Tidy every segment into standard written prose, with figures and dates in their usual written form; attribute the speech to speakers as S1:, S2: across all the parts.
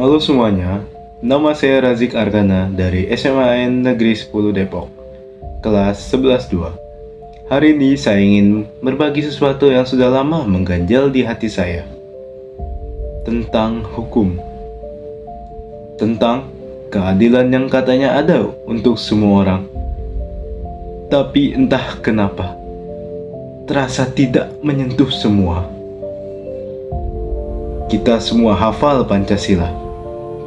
S1: Halo semuanya, nama saya Razik Argana dari SMAN Negeri 10 Depok, kelas 11-2. Hari ini saya ingin berbagi sesuatu yang sudah lama mengganjal di hati saya. Tentang hukum. Tentang keadilan yang katanya ada untuk semua orang. Tapi entah kenapa, terasa tidak menyentuh semua. Kita semua hafal Pancasila,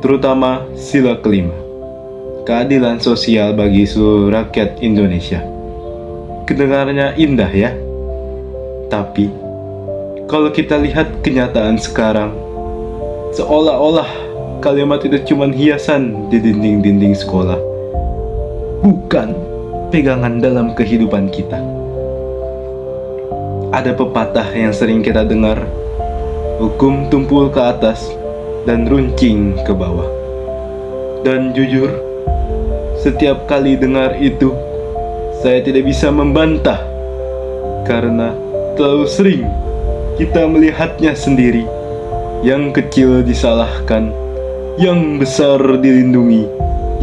S1: terutama sila kelima, keadilan sosial bagi seluruh rakyat Indonesia. Kedengarannya indah ya, tapi kalau kita lihat kenyataan sekarang, seolah-olah kalimat itu cuma hiasan di dinding-dinding sekolah, bukan pegangan dalam kehidupan kita. Ada pepatah yang sering kita dengar, hukum tumpul ke atas dan runcing ke bawah. Dan jujur, setiap kali dengar itu, saya tidak bisa membantah karena terlalu sering kita melihatnya sendiri. Yang kecil disalahkan, yang besar dilindungi,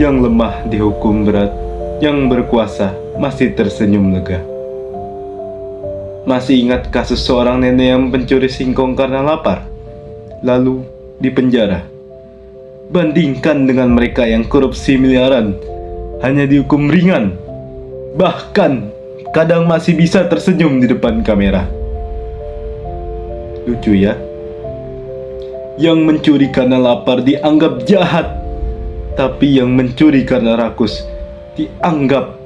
S1: yang lemah dihukum berat, yang berkuasa masih tersenyum lega. Masih ingat kasus seorang nenek yang pencuri singkong karena lapar, lalu dipenjara? Bandingkan dengan mereka yang korupsi miliaran, hanya dihukum ringan, bahkan kadang masih bisa tersenyum di depan kamera. Lucu ya? Yang mencuri karena lapar dianggap jahat, tapi yang mencuri karena rakus dianggap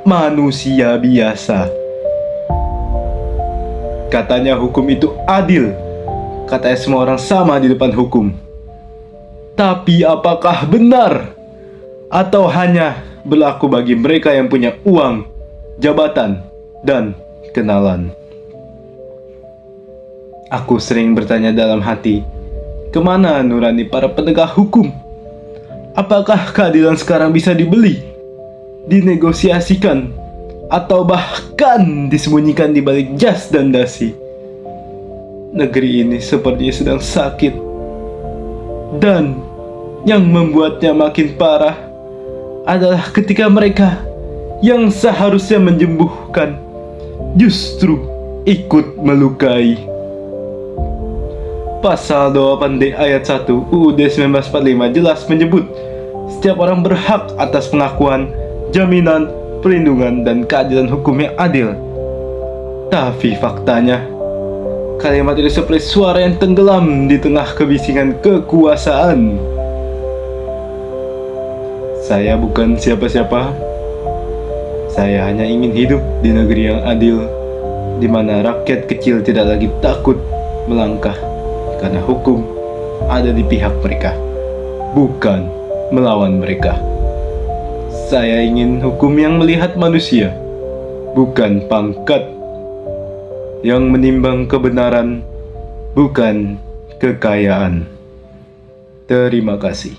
S1: manusia biasa. Katanya hukum itu adil, katanya semua orang sama di depan hukum. Tapi apakah benar? Atau hanya berlaku bagi mereka yang punya uang, jabatan, dan kenalan? Aku sering bertanya dalam hati, kemana nurani para penegak hukum? Apakah keadilan sekarang bisa dibeli, dinegosiasikan, atau bahkan disembunyikan di balik jas dan dasi? Negeri ini sepertinya sedang sakit, dan yang membuatnya makin parah adalah ketika mereka yang seharusnya menyembuhkan justru ikut melukai. Pasal 28D ayat 1 UUD 1945 jelas menyebut setiap orang berhak atas pengakuan, jaminan, perlindungan, dan keadilan hukum yang adil. Tapi faktanya, kalimat itu seperti suara yang tenggelam di tengah kebisingan kekuasaan. Saya bukan siapa-siapa. Saya hanya ingin hidup di negeri yang adil, di mana rakyat kecil tidak lagi takut melangkah karena hukum ada di pihak mereka, bukan melawan mereka. Saya ingin hukum yang melihat manusia, bukan pangkat, yang menimbang kebenaran, bukan kekayaan. Terima kasih.